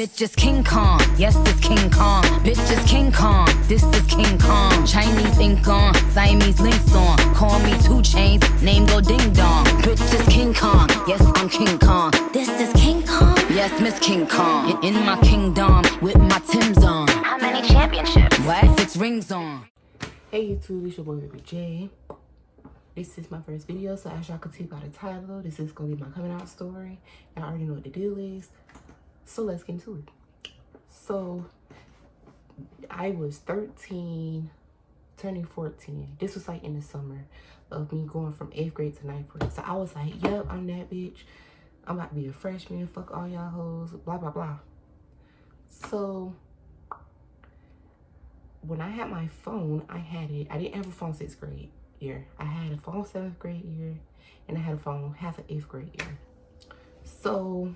Bitch is King Kong, yes it's King Kong. Bitch is King Kong, this is King Kong. Chinese ink on, Siamese links on. Call me 2 Chains, name go ding dong. Bitch is King Kong, yes I'm King Kong. This is King Kong, yes Miss King Kong. In my kingdom, with my Timbs on. How many championships? What? 6 rings on. Hey YouTube, it's your boy Baby J. This is my first video, so as y'all can see by the title, this is gonna be my coming out story. I already know what the deal is. So let's get into it. So I was 13, turning 14. This was like in the summer of me going from 8th grade to 9th grade. So I was like, yep, I'm that bitch. I'm about to be a freshman. Fuck all y'all hoes. Blah, blah, blah. So when I had my phone, I didn't have a phone 6th grade year. I had a phone 7th grade year. And I had a phone half of 8th grade year. So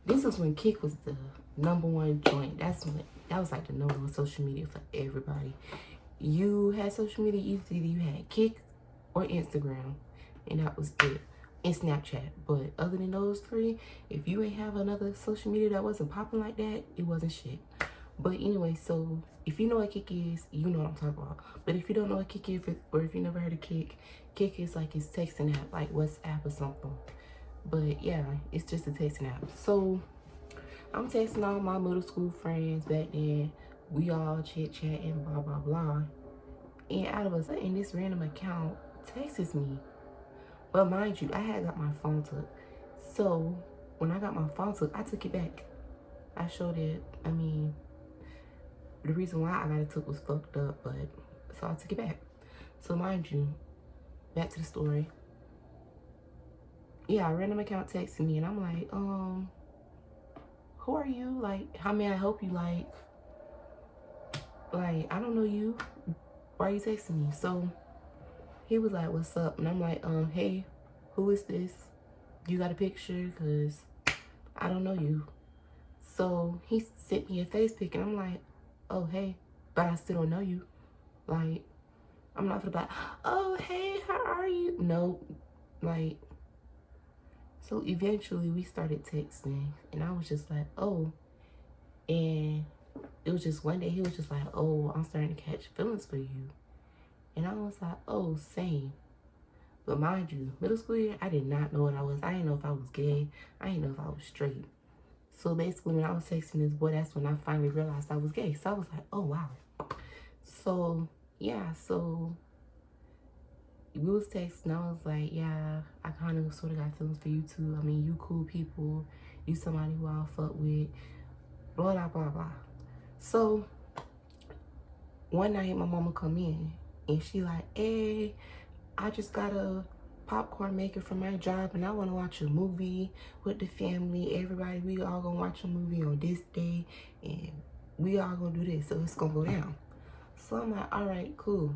this was when Kik was the #1 joint. That was like the #1 social media for everybody. You had social media, either you had Kik or Instagram, and that was it. And Snapchat. But other than those 3, if you ain't have another social media that wasn't popping like that, it wasn't shit. But anyway, so if you know what Kik is, you know what I'm talking about. But if you don't know what Kik is, or if you never heard of Kik, Kik is like his texting app, like WhatsApp or something. But yeah, it's just a texting app. So I'm texting all my middle school friends back then. We all chit-chatting, blah, blah, blah. And out of a sudden, this random account texts me. But mind you, I had got my phone took. So when I got my phone took, I took it back. I showed it. I mean, the reason why I got it took was fucked up, but so I took it back. So mind you, back to the story. Yeah, a random account texted me, and I'm like, who are you? Like, how may I help you? Like, I don't know you. Why are you texting me? So he was like, what's up? And I'm like, hey, who is this? You got a picture? Because I don't know you. So he sent me a face pic, and I'm like, oh, hey, but I still don't know you. Like, I'm not gonna be like, oh, hey, how are you? No, like, so eventually we started texting, and I was just like, oh. And it was just one day he was just like, oh, I'm starting to catch feelings for you. And I was like, oh, same. But mind you, middle school year, I did not know what I was. I didn't know if I was gay. I didn't know if I was straight. So basically when I was texting this boy, that's when I finally realized I was gay. So I was like, oh, wow. So yeah, so we was texting. I was like, yeah, I kind of sort of got feelings for you too. I mean, you cool people. You somebody who I'll fuck with. Blah, blah, blah, blah. So one night my mama come in and she like, hey, I just got a popcorn maker from my job and I want to watch a movie with the family. Everybody, we all gonna watch a movie on this day and we all gonna do this. So it's gonna go down. So I'm like, all right, cool.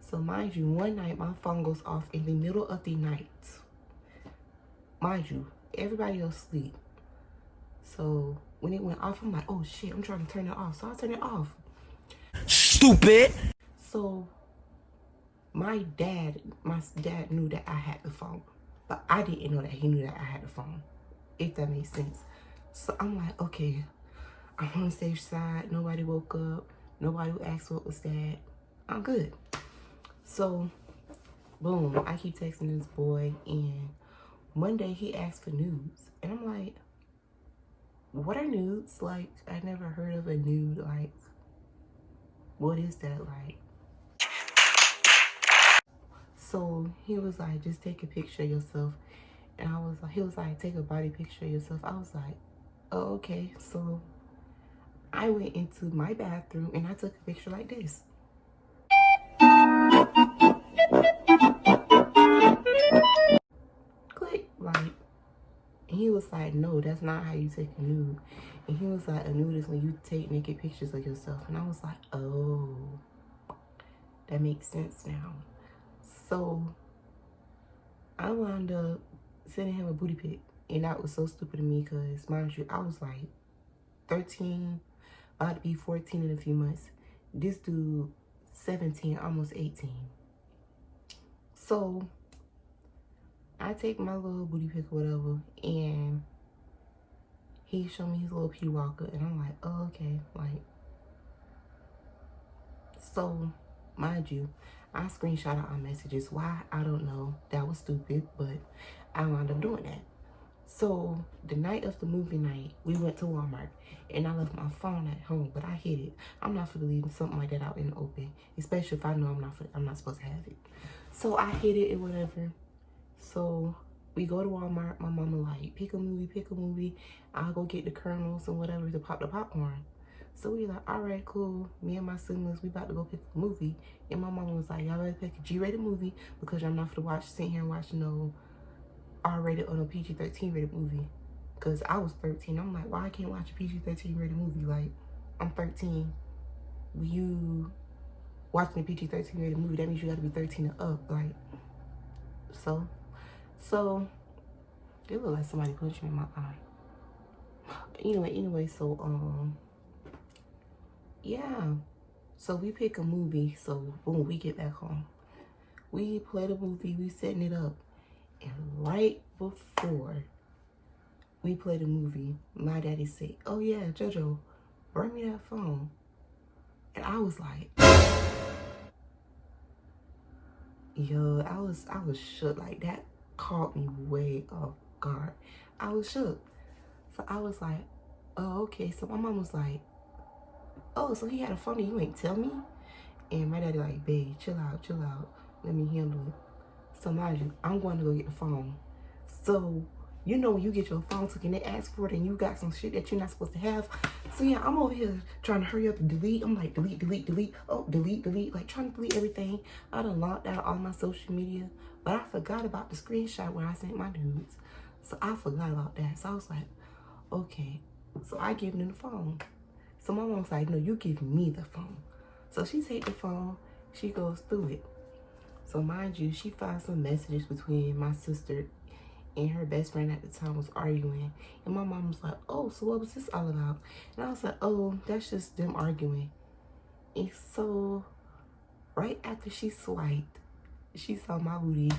So mind you, one night my phone goes off in the middle of the night. Mind you, everybody else sleep. So when it went off, I'm like, oh shit, I'm trying to turn it off. So I turn it off. Stupid. So my dad knew that I had the phone, but I didn't know that he knew that I had the phone, if that makes sense. So I'm like, okay, I'm on the safe side. Nobody woke up. Nobody asked what was that. I'm good. So boom, I keep texting this boy, and one day he asked for nudes, and I'm like, what are nudes? Like, I never heard of a nude. Like, what is that? Like, so he was like, just take a picture of yourself. And I was like, he was like, take a body picture of yourself. I was like, oh, okay. So I went into my bathroom and I took a picture like this. Click, like, and he was like, no, that's not how you take a nude. And he was like, a nude is when you take naked pictures of yourself. And I was like, oh, that makes sense now. So I wound up sending him a booty pic. And that was so stupid to me because, mind you, I was like 13, about to be 14 in a few months. This dude, 17, almost 18. So I take my little booty pic or whatever, and He showed me his little P Walker, and I'm like, oh, okay. Like, so, mind you, I screenshotted our messages. Why? I don't know. That was stupid, but I wound up doing that. So, the night of the movie night, we went to Walmart, and I left my phone at home, but I hid it. I'm not for leaving something like that out in the open, especially if I know I'm not supposed to have it. So, I hid it and whatever. So, we go to Walmart. My mama like, pick a movie. I'll go get the kernels and whatever to pop the popcorn. So we like, all right, cool. Me and my siblings, we about to go pick a movie. And my mama was like, y'all better pick a G-rated movie because I'm not gonna sit here and watch no R-rated or no PG-13 rated movie. Because I was 13. I'm like, why I can't watch a PG-13 rated movie? Like, I'm 13. When you watching a PG-13 rated movie, that means you gotta be 13 and up. Like, so it looked like somebody punched me in my eye. Anyway, so yeah. So we pick a movie, so boom, we get back home. We play the movie, we setting it up. And right before we play the movie, my daddy said, oh yeah, JoJo, bring me that phone. And I was like, yo, I was shook. Like, that caught me way off guard. I was shook. So I was like, oh, okay. So my mom was like, oh, so he had a phone and you ain't tell me? And my daddy like, babe, chill out. Let me handle it. So mind you, I'm going to go get the phone. So, you know when you get your phone took and they ask for it and you got some shit that you're not supposed to have. So yeah, I'm over here trying to hurry up and delete. I'm like, delete. Oh, delete. Like, trying to delete everything. I done locked out all my social media. But I forgot about the screenshot where I sent my dudes. So I forgot about that. So I was like, okay. So I gave him the phone. So my mom's like, no, you give me the phone. So she take the phone. She goes through it. So mind you, she finds some messages between my sister and her best friend at the time was arguing. And my mom was like, oh, so what was this all about? And I was like, oh, that's just them arguing. And so right after she swiped, she saw my booty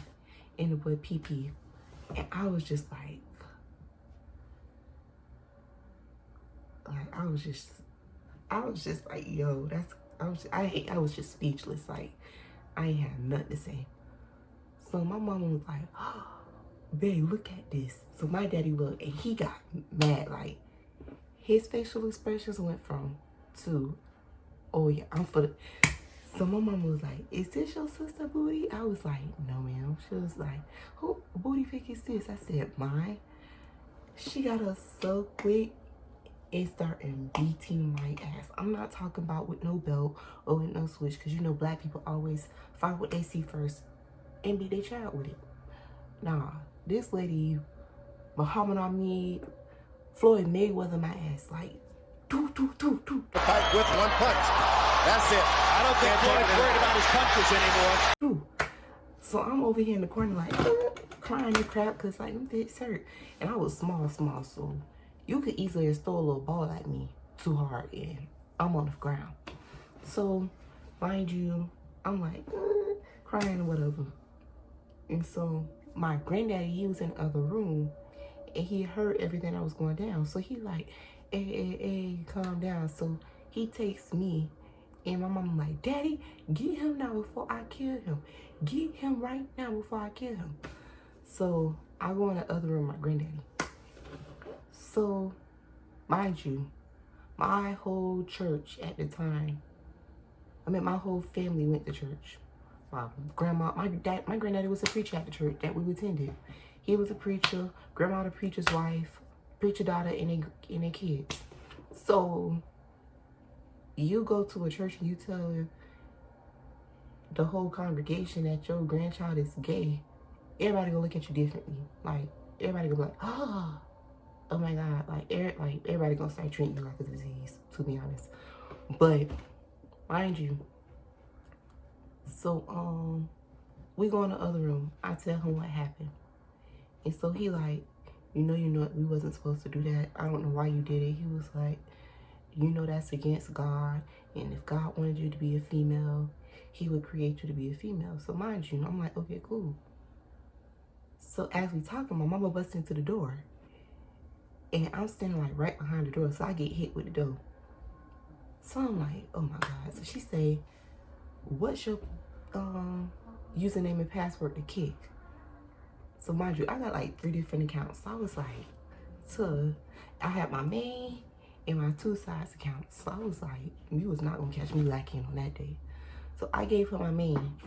and the boy PP. And I was just like I was just like, yo, I was just speechless. Like, I ain't had nothing to say. So my mama was like, oh, babe, look at this. So my daddy looked and he got mad. Like, his facial expressions went from to, oh yeah, I'm for the. So my mama was like, is this your sister booty? I was like, no ma'am. She was like, who booty pic is this? I said, mine. She got us so quick and started beating my ass. I'm not talking about with no belt or with no switch, because you know black people always find what they see first and beat their child with it. Nah, this lady, Muhammad Ali, Floyd Mayweather my ass, like, do. Fight with one punch. That's it. I don't think Floyd's worried about his punches anymore. So I'm over here in the corner like, crying and crap, because like, them dicks hurt. And I was small, so you could easily just throw a little ball at me too hard and I'm on the ground. So, mind you, I'm like, crying or whatever. And so my granddaddy, he was in the other room and he heard everything that was going down. So he like, hey, calm down. So he takes me and my mom like, daddy, get him now before I kill him. Get him right now before I kill him. So I go in the other room, my granddaddy. So, mind you, my whole church at the time, my whole family went to church. My granddaddy was a preacher at the church that we attended. He was a preacher, grandma the preacher's wife, preacher daughter, and their kids. So, you go to a church and you tell the whole congregation that your grandchild is gay, everybody gonna look at you differently. Like, everybody gonna be like, oh my God, like everybody gonna start treating you like a disease, to be honest. But mind you, so we go in the other room. I tell him what happened, and so he like, you know, we wasn't supposed to do that. I don't know why you did it. He was like, you know, that's against God, and if God wanted you to be a female, he would create you to be a female. So mind you, I'm like, okay, cool. So as we talking, my mama busts into the door. And I'm standing like right behind the door, so I get hit with the door. So I'm like, oh my God. So she say, what's your username and password to Kik? So mind you, I got like 3 different accounts. So I was like, so I had my main and my 2 sides accounts. So I was like, you was not gonna catch me lacking on that day. So I gave her my main.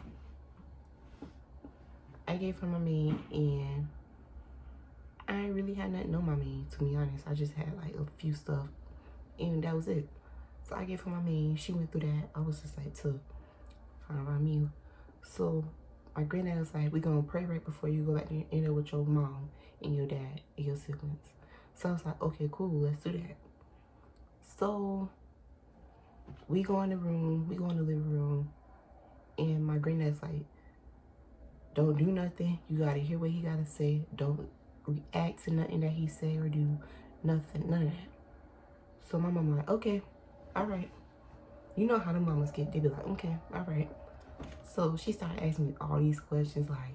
And I ain't really had nothing on my main, to be honest. I just had like a few stuff and that was it. So I gave her my main. She went through that. I was just like, to find my meal. So my granddad was like, we're gonna pray right before you go back in there with your mom and your dad and your siblings. So I was like, okay, cool, let's do that. So we go in the living room, and my granddad's like, don't do nothing. You gotta hear what he gotta say. Don't react to nothing that he say or do. Nothing, none of that. So my mom like, okay, all right. You know how the mamas get, they be like, okay, all right. So she started asking me all these questions like,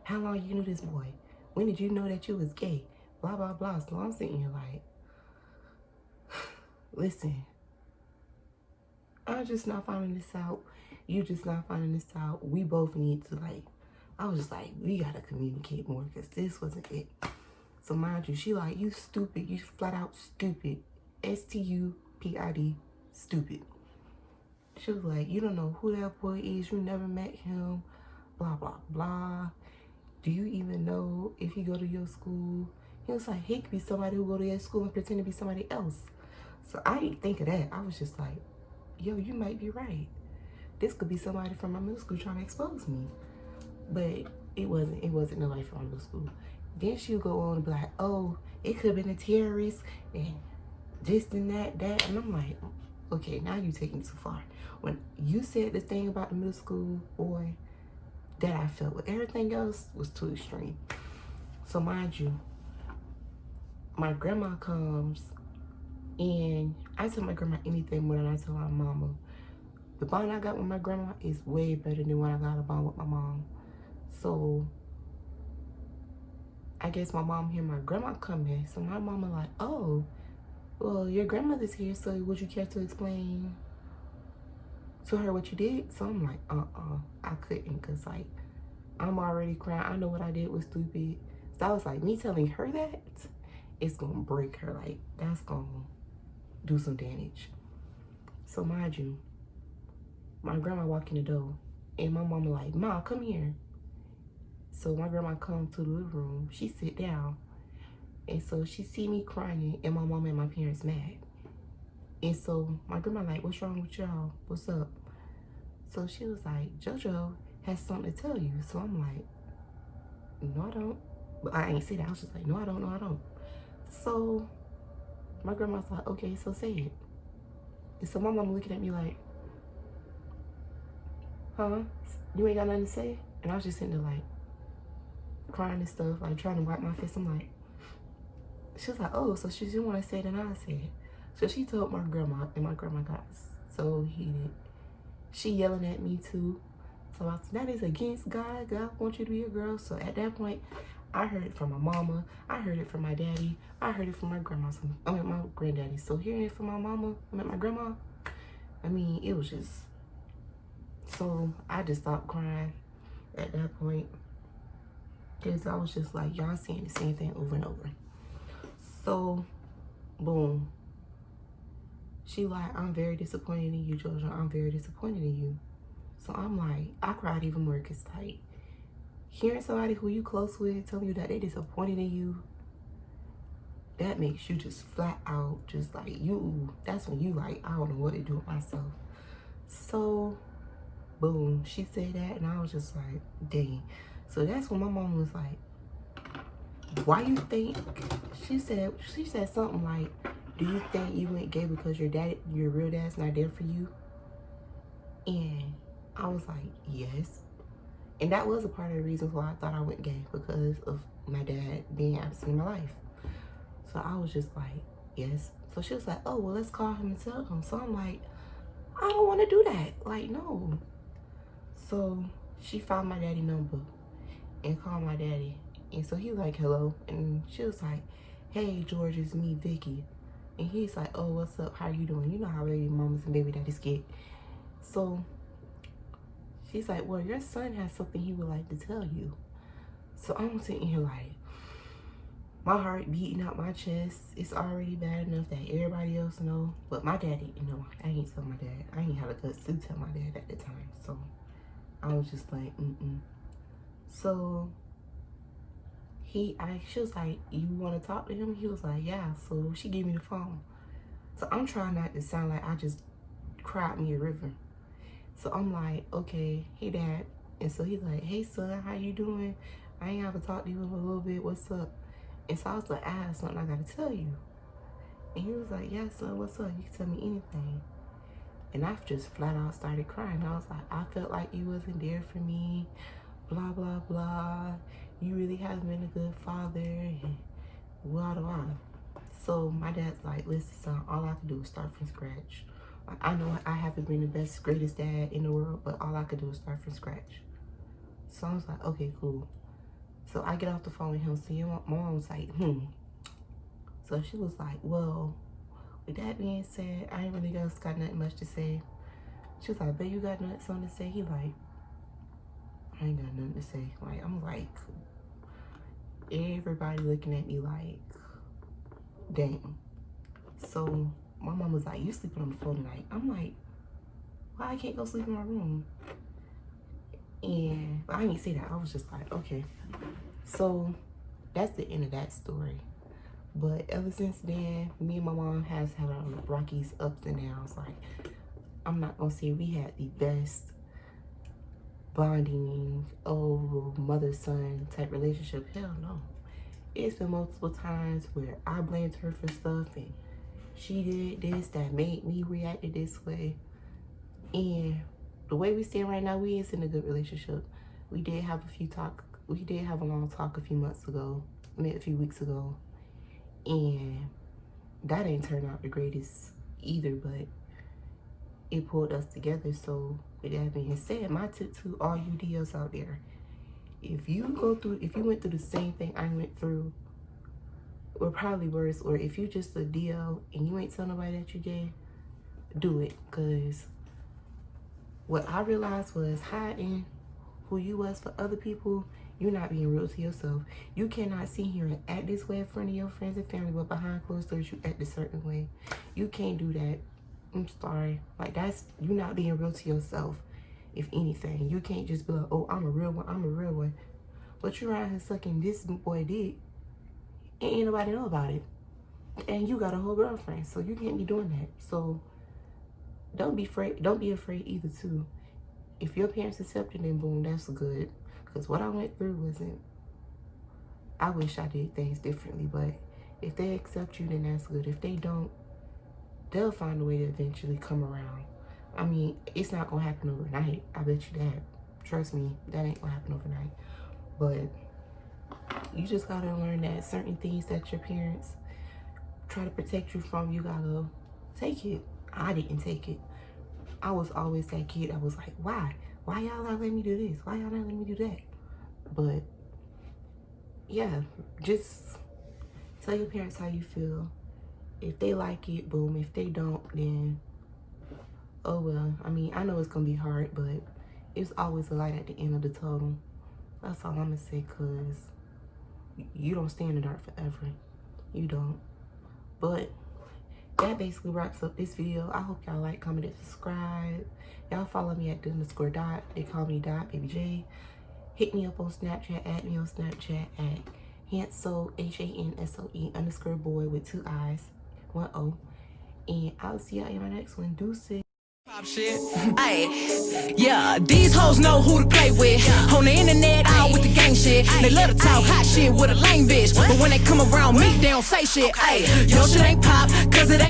how long you knew this boy? When did you know that you was gay? Blah, blah, blah. So I'm sitting here like, listen, I'm just not finding this out. You just not finding this out. We both need to like, I was just like, we gotta communicate more because this wasn't it. So mind you, she like, you stupid. You flat out stupid. S-T-U-P-I-D, stupid. She was like, you don't know who that boy is. You never met him. Blah, blah, blah. Do you even know if he go to your school? He was like, he could be somebody who go to your school and pretend to be somebody else. So I didn't think of that. I was just like, yo, you might be right. This could be somebody from my middle school trying to expose me. But it wasn't nobody from my middle school. Then she'll go on and be like, oh, it could have been a terrorist and this and that. And I'm like, okay, now you're taking it too far. When you said the thing about the middle school boy, that I felt, but everything else was too extreme. So mind you, my grandma comes, and I tell my grandma anything more than I tell my mama. The bond I got with my grandma is way better than what I got a bond with my mom. So I guess my mom hear my grandma coming, so my mama like, oh, well, your grandmother's here, so would you care to explain to her what you did? So I'm like, I couldn't, because like, I'm already crying. I know what I did was stupid. So I was like, me telling her that, it's gonna break her. Like, that's gonna do some damage. So mind you, my grandma walk in the door, and my mama like, Ma, come here. So my grandma come to the living room. She sit down, and so she see me crying, and my mom and my parents mad. And so my grandma like, what's wrong with y'all? What's up? So she was like, JoJo has something to tell you. So I'm like, no, I don't. But I ain't say that. I was just like, no, I don't. So my grandma's like, okay, so say it. And so my mom looking at me like, huh? You ain't got nothing to say? And I was just sitting there like, crying and stuff, like trying to wipe my face. I'm like, she was like, oh, so she didn't want to say it, and I said it. So she told my grandma, and my grandma got so heated. She yelling at me too. So I said, that is against God. God wants you to be a girl. So at that point, I heard it from my mama. I heard it from my daddy. I heard it from my grandma. I mean, my granddaddy. So hearing it from my mama, my grandma, I mean, it was just, so I just stopped crying at that point. Because I was just like, y'all seeing the same thing over and over. So, boom. She like, I'm very disappointed in you, JoJo. I'm very disappointed in you. So I'm like, I cried even more because like, hearing somebody who you close with telling you that they disappointed in you, that makes you just flat out, just like you, that's when you like, I don't know what to do with myself. So, boom, she said that and I was just like, dang. So that's when my mom was like, why you think, she said something like, do you think you went gay because your real dad's not there for you? And I was like, yes. And that was a part of the reasons why I thought I went gay, because of my dad being absent in my life. So I was just like, yes. So she was like, oh, well, let's call him and tell him. So I'm like, I don't want to do that. Like, no. So she found my daddy number and called my daddy. And so he was like, hello. And she was like, hey, George, it's me, Vicky. And he's like, oh, what's up? How you doing? You know how baby mamas and baby daddies get. So she's like, well, your son has something he would like to tell you. So I'm sitting here like, my heart beating out my chest. It's already bad enough that everybody else know. But my daddy, you know, I ain't tell my dad. I ain't had a guts to tell my dad at the time. So I was just like, So she was like, you want to talk to him? He was like, yeah. So she gave me the phone. So I'm trying not to sound like I just cried me a river. So I'm like, okay, hey, Dad. And so he's like, hey, son, how you doing? I ain't have to talk to you in a little bit. What's up? And so I was like, I have something I got to tell you. And he was like, yeah, son, what's up? You can tell me anything. And I just flat out started crying. I was like, I felt like you wasn't there for me. Blah, blah, blah. You really haven't been a good father. And blah, blah. So my dad's like, listen, son, all I can do is start from scratch. Like, I know I haven't been the best, greatest dad in the world, but all I could do is start from scratch. So I was like, okay, cool. So I get off the phone with him. So your mom was like, So she was like, well, with that being said, I ain't really got nothing much to say. She was like, but you got something to say? He like, I ain't got nothing to say. Like, I'm like, everybody looking at me like, dang. So my mom was like, you sleeping on the floor tonight? I'm like, why I can't go sleep in my room? And I didn't say that. I was just like, okay. So that's the end of that story. But ever since then, me and my mom has had our Rocky's ups and downs. Like, I'm not gonna say we had the best bonding, mother-son type relationship. Hell no. It's been multiple times where I blamed her for stuff and she did this that made me react this way. And the way we stand right now, we is in a good relationship. We did have a long talk a few months ago, a few weeks ago. And that ain't turned out the greatest either, but it pulled us together. So with that being said, my tip to all you DLs out there, if you went through the same thing I went through, or probably worse, or if you just a DL and you ain't tell nobody that you gay, do it. Cause what I realized was hiding who you was for other people, you're not being real to yourself. You cannot sit here and act this way in front of your friends and family, but behind closed doors, you act a certain way. You can't do that. I'm sorry. Like, you're not being real to yourself, if anything. You can't just be like, oh, I'm a real one. But you're out here sucking this boy dick, and ain't nobody know about it. And you got a whole girlfriend, so you can't be doing that. So don't be afraid either, too. If your parents accepted, then boom, that's good. Because what I went through wasn't, I wish I did things differently, but if they accept you, then that's good. If they don't, they'll find a way to eventually come around. I mean, it's not going to happen overnight. I bet you that. Trust me, that ain't going to happen overnight. But you just got to learn that certain things that your parents try to protect you from, you got to take it. I didn't take it. I was always that kid. I was like, why? Why y'all not letting me do this? Why y'all not letting me do that? But yeah, just tell your parents how you feel. If they like it, boom. If they don't, then oh well. I mean, I know it's gonna be hard, but it's always a light at the end of the tunnel. That's all I'm gonna say, cause you don't stay in the dark forever. You don't. But that basically wraps up this video. I hope y'all like, comment, and subscribe. Y'all follow me at _dot. They call me Dot Baby J. Hit me up on Snapchat. Add me on Snapchat at Hansoe, HANSOE _boy with 2 I's, 1 O. And I'll see y'all in my next one. Deuces. Pop shit. Ay, yeah, these hoes know who to play with. On the internet, out with the gang shit. They love to talk hot shit with a lame bitch. But when they come around me, they don't say shit. Ay, your shit ain't pop, cause it ain't.